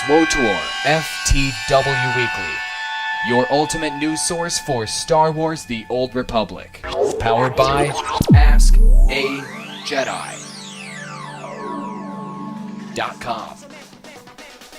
SWTOR FTW Weekly, your ultimate news source for Star Wars The Old Republic. Powered by AskAJedi.com.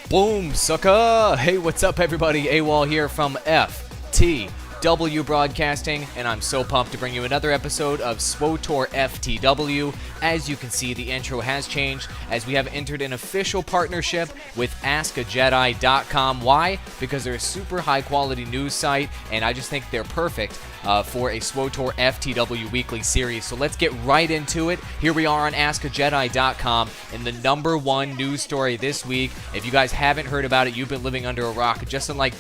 Boom, sucker! Hey, what's up, everybody? AWOL here from FTW Broadcasting, and I'm so pumped to bring you another episode of SWTOR FTW. As you can see, the intro has changed as we have entered an official partnership with AskAJedi.com. Why? Because they're a super high-quality news site, and I just think they're perfect for a SWTOR FTW Weekly series. So let's get right into it. Here we are on AskAJedi.com, and the number one news story this week. If you guys haven't heard about it, you've been living under a rock. Just like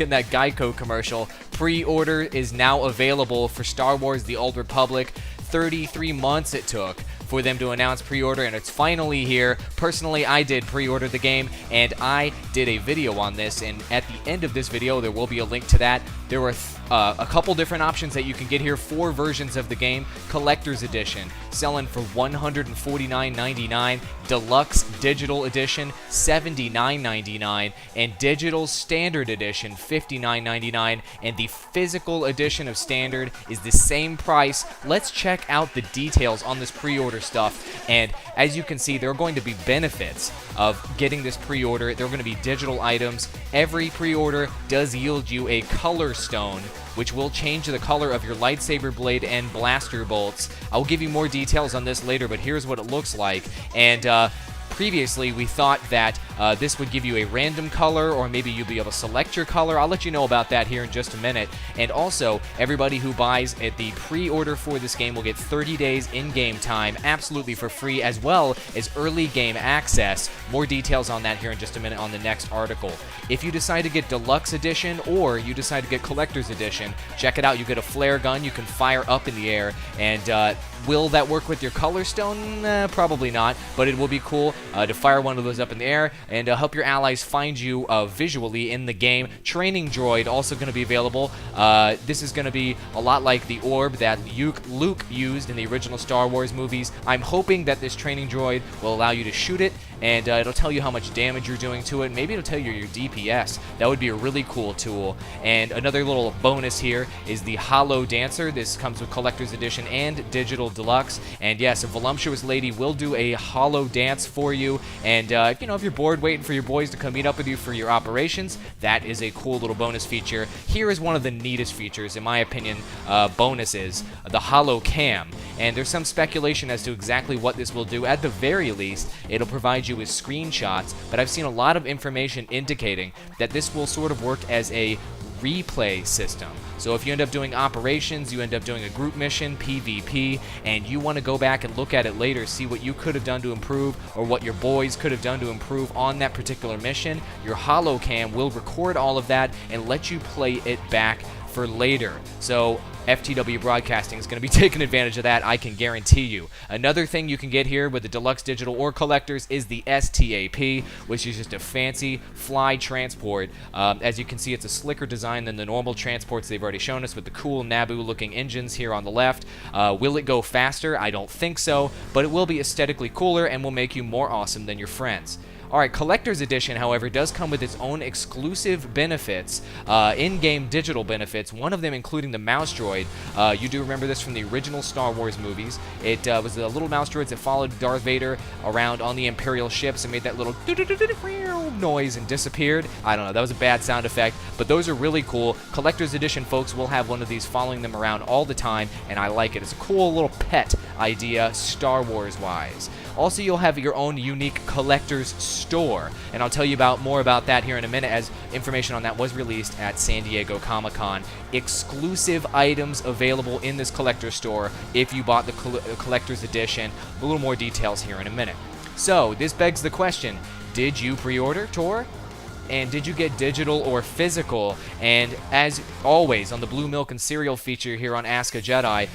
in that Geico commercial, pre-order is now available for Star Wars The Old Republic. 33 months it took for them to announce pre-order, and it's finally here. Personally, I did pre-order the game, and I did a video on this, and at the end of this video, there will be a link to that. There were a couple different options that you can get here. 4 versions of the game. Collector's Edition, selling for $149.99. Deluxe Digital Edition, $79.99. And Digital Standard Edition, $59.99. And the Physical Edition of Standard is the same price. Let's check out the details on this pre-order stuff. And as you can see, there are going to be benefits of getting this pre-order. There are going to be digital items. Every pre-order does yield you a color stone, which will change the color of your lightsaber blade and blaster bolts. I'll give you more details on this later, but here's what it looks like. And previously, we thought that this would give you a random color, or maybe you'll be able to select your color. I'll let you know about that here in just a minute. And also, everybody who buys at the pre-order for this game will get 30 days in-game time absolutely for free, as well as early game access. More details on that here in just a minute on the next article. If you decide to get Deluxe Edition or you decide to get Collector's Edition, check it out. You get a flare gun you can fire up in the air, and will that work with your color stone? Probably not, but it will be cool to fire one of those up in the air and help your allies find you visually in the game. Training droid also going to be available. This is going to be a lot like the orb that Luke used in the original Star Wars movies. I'm hoping that this training droid will allow you to shoot it, and it'll tell you how much damage you're doing to it. Maybe it'll tell you your DPS. That would be a really cool tool. And another little bonus here is the Holo Dancer. This comes with Collector's Edition and Digital Deluxe. And yes, a voluptuous lady will do a holo dance for you. And you know, if you're bored waiting for your boys to come meet up with you for your operations, that is a cool little bonus feature. Here is one of the neatest features, in my opinion, bonuses, the Holo Cam. And there's some speculation as to exactly what this will do. At the very least, it'll provide you with screenshots, but I've seen a lot of information indicating that this will sort of work as a replay system. So if you end up doing operations, you end up doing a group mission, PvP, and you want to go back and look at it later, see what you could have done to improve or what your boys could have done to improve on that particular mission, your Holocam will record all of that and let you play it back for later. So FTW Broadcasting is going to be taking advantage of that, I can guarantee you. Another thing you can get here with the Deluxe Digital or Collectors is the STAP, which is just a fancy fly transport. As you can see, it's a slicker design than the normal transports they've already shown us with the cool Naboo-looking engines here on the left. Will it go faster? I don't think so, but it will be aesthetically cooler and will make you more awesome than your friends. Alright, Collector's Edition, however, does come with its own exclusive benefits, in-game digital benefits, one of them including the mouse droid. You do remember this from the original Star Wars movies. It was the little mouse droids that followed Darth Vader around on the Imperial ships and made that little noise and disappeared. I don't know, that was a bad sound effect, but those are really cool. Collector's Edition folks will have one of these following them around all the time, and I like it. It's a cool little pet idea, Star Wars-wise. Also, you'll have your own unique collector's store, and I'll tell you more about that here in a minute, as information on that was released at San Diego Comic-Con. Exclusive items available in this collector's store if you bought the collector's edition. A little more details here in a minute. So, this begs the question, did you pre-order, Tor? And did you get digital or physical? And as always, on the Blue Milk and Cereal feature here on Ask a Jedi,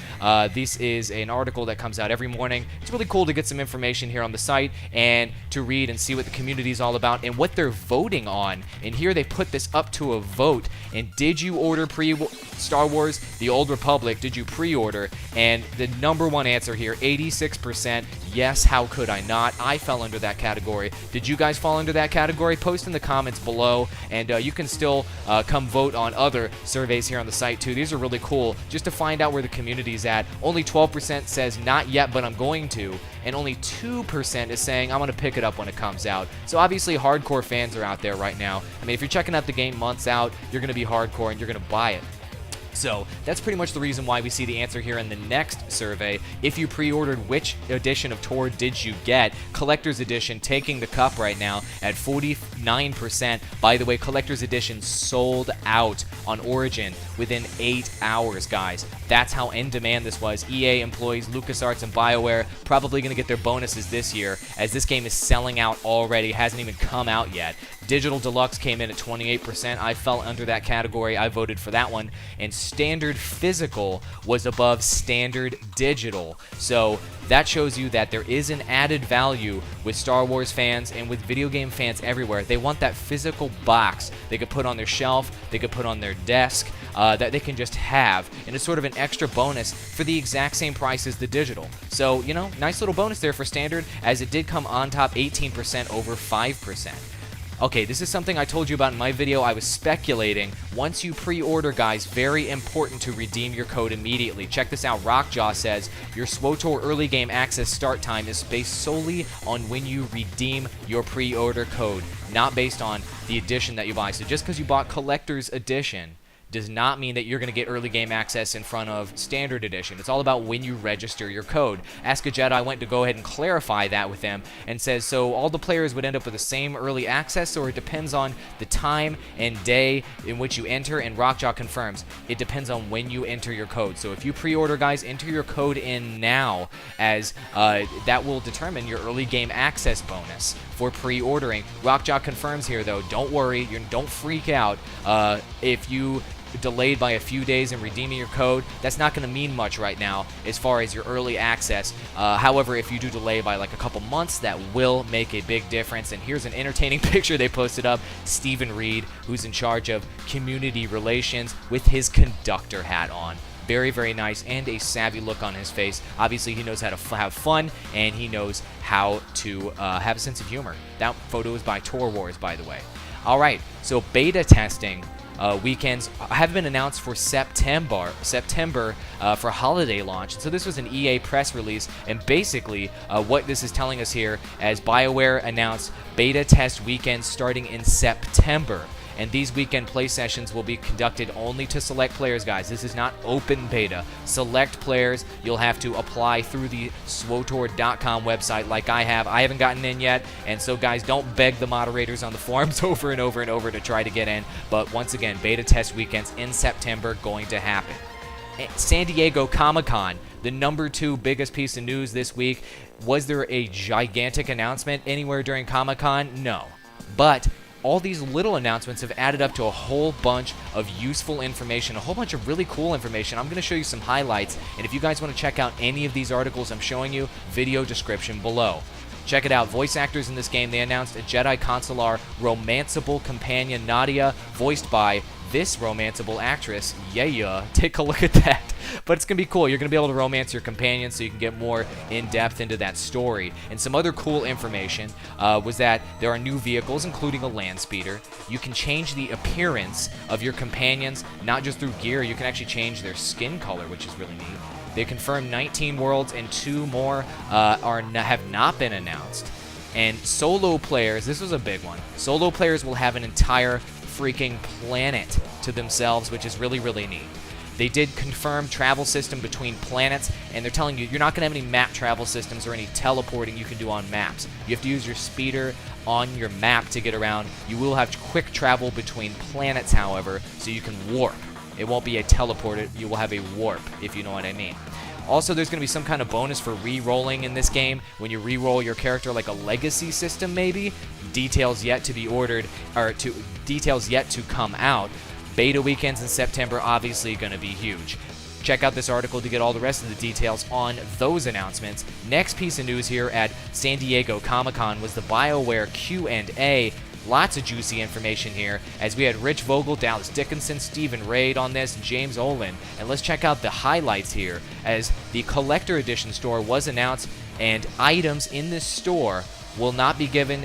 this is an article that comes out every morning. It's really cool to get some information here on the site and to read and see what the community is all about and what they're voting on. And here they put this up to a vote. And did you order Star Wars The Old Republic? Did you pre-order? And the number one answer here, 86%. Yes, how could I not? I fell under that category. Did you guys fall under that category? Post in the comments below, and you can still come vote on other surveys here on the site too. These are really cool just to find out where the community's at. Only 12% says not yet, but I'm going to, and only 2% is saying I'm going to pick it up when it comes out. So obviously hardcore fans are out there right now. I mean, if you're checking out the game months out, you're going to be hardcore and you're going to buy it. So that's pretty much the reason why we see the answer here in the next survey. If you pre-ordered, which edition of TOR did you get? Collector's Edition taking the cup right now at 49%. By the way, Collector's Edition sold out on Origin within 8 hours, guys. That's how in demand this was. EA employees, LucasArts, and BioWare probably going to get their bonuses this year, as this game is selling out already. Hasn't even come out yet. Digital Deluxe came in at 28%. I fell under that category. I voted for that one. And Standard Physical was above Standard Digital. So that shows you that there is an added value with Star Wars fans and with video game fans everywhere. They want that physical box they could put on their shelf, they could put on their desk, that they can just have. And it's sort of an extra bonus for the exact same price as the digital. So, you know, nice little bonus there for Standard, as it did come on top, 18% over 5%. Okay, this is something I told you about in my video. I was speculating. Once you pre-order, guys, very important to redeem your code immediately. Check this out. Rockjaw says, your SWTOR early game access start time is based solely on when you redeem your pre-order code, not based on the edition that you buy. So just because you bought Collector's Edition does not mean that you're going to get early game access in front of Standard Edition. It's all about when you register your code. Ask a Jedi went to go ahead and clarify that with them and says, so all the players would end up with the same early access, or it depends on the time and day in which you enter, and Rockjaw confirms it depends on when you enter your code. So if you pre-order, guys, enter your code in now, as that will determine your early game access bonus for pre-ordering. Rockjaw confirms here, though, don't worry, don't freak out. If you delayed by a few days in redeeming your code, that's not going to mean much right now as far as your early access. However, if you do delay by like a couple months, that will make a big difference. And here's an entertaining picture they posted up. Stephen Reed, who's in charge of community relations, with his conductor hat on. Very, very nice, and a savvy look on his face. Obviously, he knows how to have fun, and he knows how to have a sense of humor. That photo is by Tor Wars, by the way. All right, so beta testing weekends have been announced for September for holiday launch. So this was an EA press release, and basically what this is telling us here, as BioWare announced beta test weekends starting in September. And these weekend play sessions will be conducted only to select players, guys. This is not open beta. Select players. You'll have to apply through the SWTOR.com website like I have. I haven't gotten in yet, and so, guys, don't beg the moderators on the forums over and over and over to try to get in. But once again, beta test weekends in September going to happen. San Diego Comic-Con, the #2 biggest piece of news this week. Was there a gigantic announcement anywhere during Comic-Con? No. But all these little announcements have added up to a whole bunch of useful information, a whole bunch of really cool information. I'm going to show you some highlights, and if you guys want to check out any of these articles I'm showing you, video description below. Check it out. Voice actors in this game, they announced a Jedi Consular romanceable companion, Nadia, voiced by this romanceable actress. Yeah, take a look at that. But it's going to be cool. You're going to be able to romance your companion so you can get more in-depth into that story. And some other cool information was that there are new vehicles, including a land speeder. You can change the appearance of your companions, not just through gear. You can actually change their skin color, which is really neat. They confirmed 19 worlds, and 2 more have not been announced. And solo players, this was a big one. Solo players will have an entire freaking planet to themselves, which is really, really neat. They did confirm travel system between planets, and they're telling you you're not going to have any map travel systems or any teleporting you can do on maps. You have to use your speeder on your map to get around. You will have quick travel between planets, however, so you can warp. It won't be a teleport, you will have a warp, if you know what I mean. Also, there's going to be some kind of bonus for re-rolling in this game when you re-roll your character, like a legacy system maybe. Details yet to be ordered, or details yet to come out. Beta weekends in September obviously going to be huge. Check out this article to get all the rest of the details on those announcements. Next piece of news here at San Diego Comic-Con was the BioWare Q&A. Lots of juicy information here, as we had Rich Vogel, Dallas Dickinson, Stephen Raid on this, James Olin. And let's check out the highlights here, as the Collector Edition store was announced, and items in this store will not be given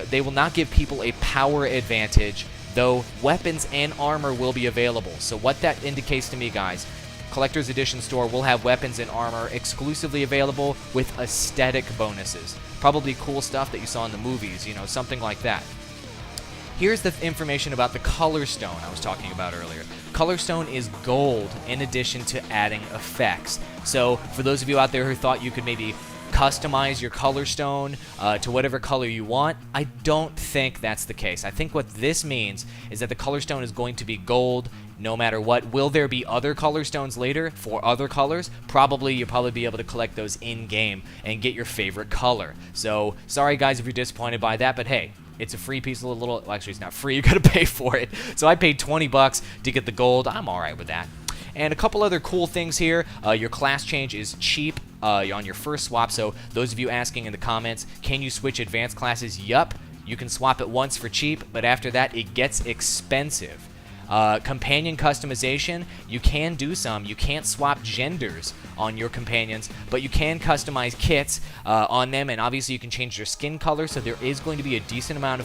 they will not give people a power advantage, though weapons and armor will be available. So what that indicates to me, guys, Collector's Edition store will have weapons and armor exclusively available with aesthetic bonuses. Probably cool stuff that you saw in the movies, you know, something like that. Here's the information about the Color Stone I was talking about earlier. Color Stone is gold in addition to adding effects. So for those of you out there who thought you could maybe customize your Color Stone to whatever color you want, I don't think that's the case. I think what this means is that the Color Stone is going to be gold no matter what. Will there be other Color Stones later for other colors? Probably. You'll probably be able to collect those in-game and get your favorite color. So, sorry guys if you're disappointed by that, but hey, it's a free piece of well, actually it's not free, you gotta pay for it. So I paid 20 bucks to get the gold. I'm alright with that. And a couple other cool things here. Your class change is cheap on your first swap. So those of you asking in the comments, can you switch advanced classes? Yup. You can swap it once for cheap, but after that it gets expensive. Companion customization, you can do some. You can't swap genders on your companions, but you can customize kits on them, and obviously you can change their skin color, so there is going to be a decent amount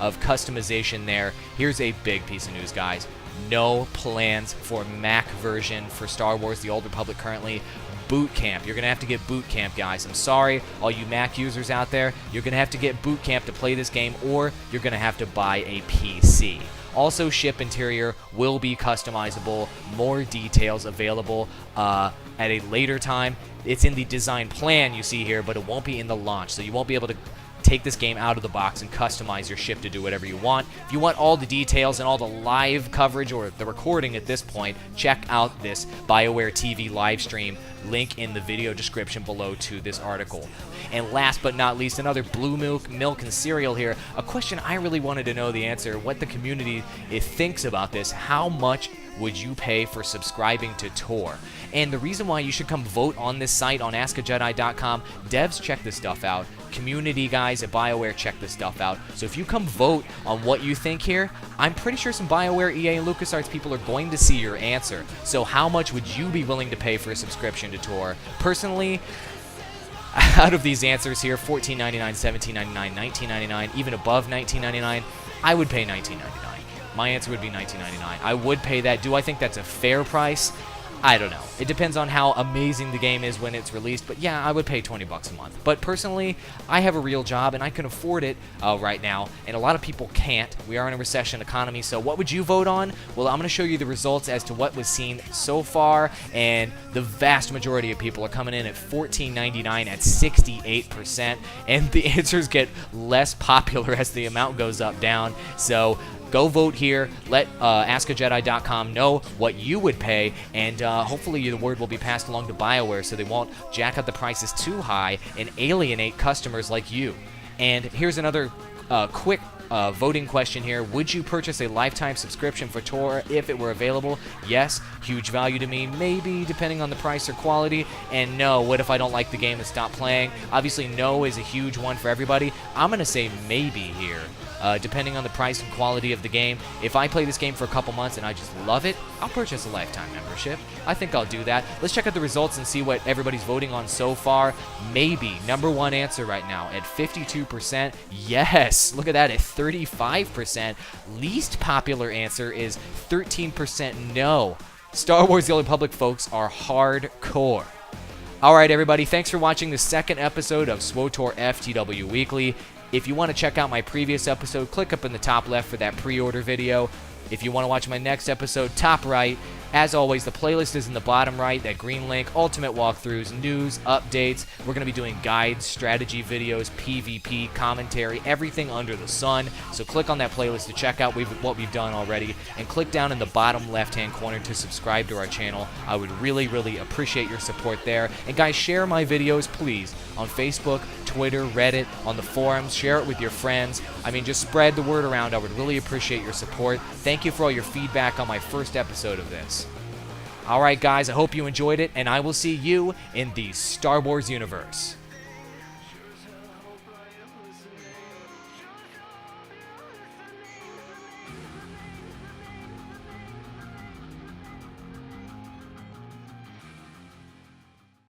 of customization there. Here's a big piece of news, guys. No plans for Mac version for Star Wars The Old Republic currently. Boot Camp. You're going to have to get Boot Camp, guys. I'm sorry, all you Mac users out there. You're going to have to get Boot Camp to play this game, or you're going to have to buy a PC. Also, ship interior will be customizable. More details available at a later time. It's in the design plan you see here, but it won't be in the launch, so you won't be able to take this game out of the box and customize your ship to do whatever you want. If you want all the details and all the live coverage or the recording at this point, check out this BioWare TV live stream, link in the video description below to this article. And last but not least, another blue milk and cereal here. A question I really wanted to know the answer, what the community thinks about this. How much would you pay for subscribing to TOR? And the reason why you should come vote on this site on AskAJedi.com, devs check this stuff out. Community guys at BioWare check this stuff out. So if you come vote on what you think here, I'm pretty sure some BioWare, EA, and LucasArts people are going to see your answer. So how much would you be willing to pay for a subscription to TOR? Personally, out of these answers here, $14.99, $17.99, $19.99, even above $19.99, I would pay $19.99. My answer would be $19.99. I would pay that. Do I think that's a fair price? I don't know. It depends on how amazing the game is when it's released, but yeah, I would pay 20 bucks a month. But personally, I have a real job and I can afford it right now, and a lot of people can't. We are in a recession economy, so what would you vote on? Well, I'm going to show you the results as to what was seen so far, and the vast majority of people are coming in at $14.99 at 68%, and the answers get less popular as the amount goes up, down. So go vote here. Let AskAJedi.com know what you would pay, and hopefully the word will be passed along to BioWare so they won't jack up the prices too high and alienate customers like you. And here's another quick voting question here. Would you purchase a lifetime subscription for TOR if it were available? Yes. Huge value to me. Maybe, depending on the price or quality. And no. What if I don't like the game and stop playing? Obviously, no is a huge one for everybody. I'm going to say maybe here. Depending on the price and quality of the game. If I play this game for a couple months and I just love it, I'll purchase a lifetime membership. I think I'll do that. Let's check out the results and see what everybody's voting on so far. Maybe. Number one answer right now at 52%. Yes. Look at that at 35%. Least popular answer is 13% no. Star Wars The Old Republic folks are hardcore. Alright everybody, thanks for watching the second episode of SWTOR FTW Weekly. If you want to check out my previous episode, click up in the top left for that pre-order video. If you want to watch my next episode, top right. As always, the playlist is in the bottom right, that green link, ultimate walkthroughs, news, updates. We're going to be doing guides, strategy videos, PvP, commentary, everything under the sun. So click on that playlist to check out what we've done already, and click down in the bottom left-hand corner to subscribe to our channel. I would really, really appreciate your support there. And guys, share my videos, please, on Facebook, Twitter, Reddit, on the forums. Share it with your friends. I mean, just spread the word around. I would really appreciate your support. Thank you for all your feedback on my first episode of this. Alright guys, I hope you enjoyed it, and I will see you in the Star Wars universe.